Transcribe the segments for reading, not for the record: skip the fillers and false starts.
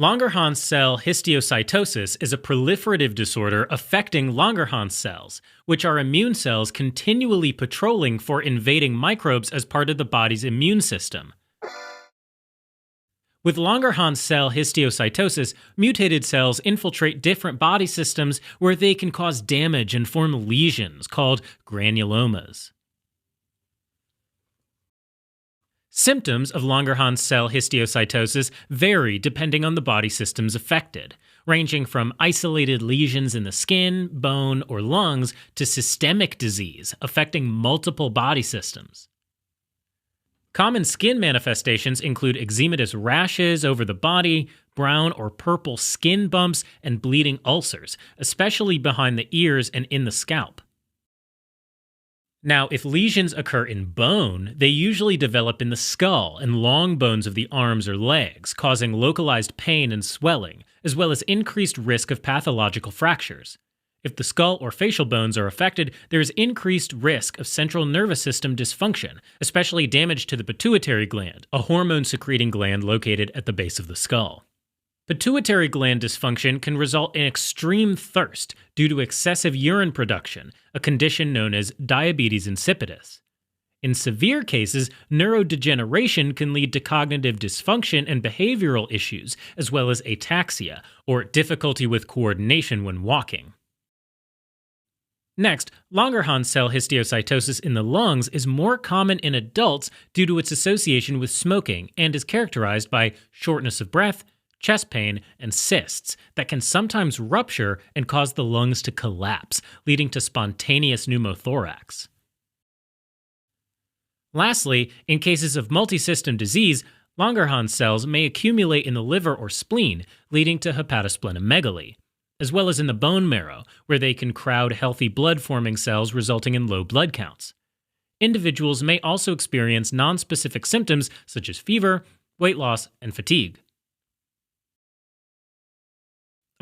Langerhans cell histiocytosis is a proliferative disorder affecting Langerhans cells, which are immune cells continually patrolling for invading microbes as part of the body's immune system. With Langerhans cell histiocytosis, mutated cells infiltrate different body systems where they can cause damage and form lesions called granulomas. Symptoms of Langerhans cell histiocytosis vary depending on the body systems affected, ranging from isolated lesions in the skin, bone, or lungs to systemic disease affecting multiple body systems. Common skin manifestations include eczematous rashes over the body, brown or purple skin bumps, and bleeding ulcers, especially behind the ears and in the scalp. Now, if lesions occur in bone, they usually develop in the skull and long bones of the arms or legs, causing localized pain and swelling, as well as increased risk of pathological fractures. If the skull or facial bones are affected, there is increased risk of central nervous system dysfunction, especially damage to the pituitary gland, a hormone-secreting gland located at the base of the skull. Pituitary gland dysfunction can result in extreme thirst due to excessive urine production, a condition known as diabetes insipidus. In severe cases, neurodegeneration can lead to cognitive dysfunction and behavioral issues, as well as ataxia, or difficulty with coordination when walking. Next, Langerhans cell histiocytosis in the lungs is more common in adults due to its association with smoking and is characterized by shortness of breath, chest pain, and cysts that can sometimes rupture and cause the lungs to collapse, leading to spontaneous pneumothorax. Lastly, in cases of multisystem disease, Langerhans cells may accumulate in the liver or spleen, leading to hepatosplenomegaly, as well as in the bone marrow, where they can crowd healthy blood-forming cells resulting in low blood counts. Individuals may also experience nonspecific symptoms such as fever, weight loss, and fatigue.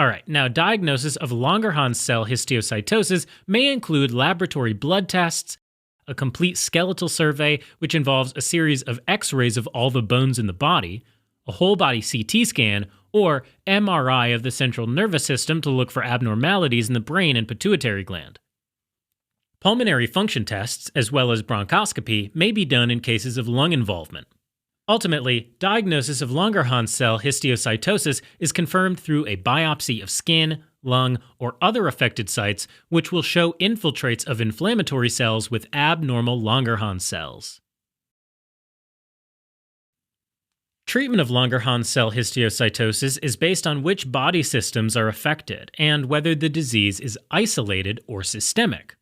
Alright, now diagnosis of Langerhans cell histiocytosis may include laboratory blood tests, a complete skeletal survey, which involves a series of X-rays of all the bones in the body, a whole-body CT scan, or MRI of the central nervous system to look for abnormalities in the brain and pituitary gland. Pulmonary function tests, as well as bronchoscopy, may be done in cases of lung involvement. Ultimately, diagnosis of Langerhans cell histiocytosis is confirmed through a biopsy of skin, lung, or other affected sites, which will show infiltrates of inflammatory cells with abnormal Langerhans cells. Treatment of Langerhans cell histiocytosis is based on which body systems are affected and whether the disease is isolated or systemic.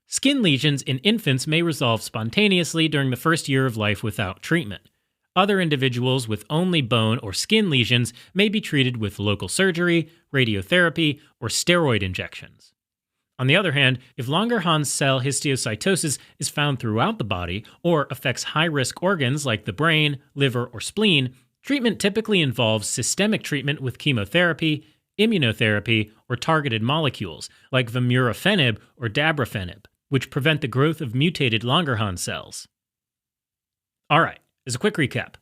Skin lesions in infants may resolve spontaneously during the first year of life without treatment. Other individuals with only bone or skin lesions may be treated with local surgery, radiotherapy, or steroid injections. On the other hand, if Langerhans cell histiocytosis is found throughout the body or affects high-risk organs like the brain, liver, or spleen, treatment typically involves systemic treatment with chemotherapy, immunotherapy, or targeted molecules like vemurafenib or dabrafenib, which prevent the growth of mutated Langerhans cells. Alright, as a quick recap,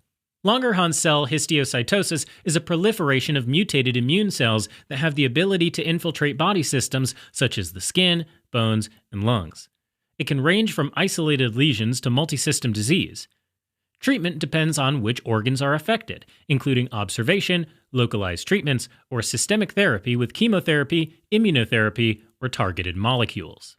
Langerhans cell histiocytosis is a proliferation of mutated immune cells that have the ability to infiltrate body systems such as the skin, bones, and lungs. It can range from isolated lesions to multisystem disease. Treatment depends on which organs are affected, including observation, localized treatments, or systemic therapy with chemotherapy, immunotherapy, or targeted molecules.